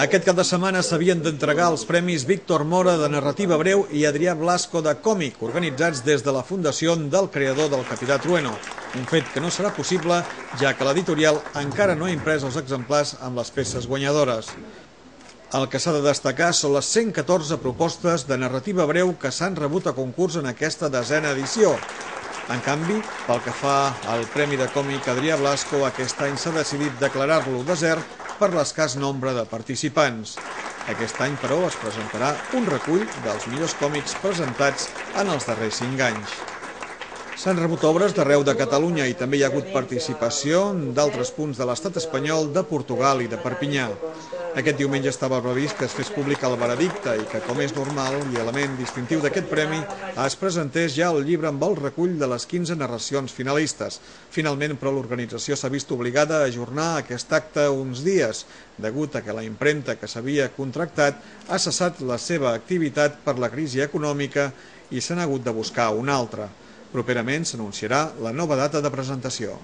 Aquest cap de setmana s'havien d'entregar els premis Víctor Mora de narrativa breu i Adrià Blasco de còmic, organitzats des de la fundació del creador del Capità Trueno. Un fet que no serà possible, ja que l'editorial encara no ha imprès els exemplars amb les peces guanyadores. El que s'ha de destacar són les 114 propostes de narrativa breu que s'han rebut a concurs en aquesta 10a edició. En canvi, pel que fa al Premi de Còmic Adrià Blasco, aquest any s'ha decidit declarar-lo desert per l'escàs nombre de participants. Aquest any, però, es presentarà un recull dels millors còmics presentats en els darrers 5 anys. S'han rebut obres d'arreu de Catalunya i també hi ha hagut participació d'altres punts de l'estat espanyol, de Portugal i de Perpinyà. Aquest diumenge estava previst que es fes públic el veredicte i que, com és normal i element distintiu d'aquest premi, es presentés ja el llibre amb el recull de les 15 narracions finalistes. Finalment, però, l'organització s'ha vist obligada a ajornar aquest acte uns dies, degut a que la impremta que s'havia contractat ha cessat la seva activitat per la crisi econòmica i s'han hagut de buscar una altra. Properament s'anunciarà la nova data de presentació.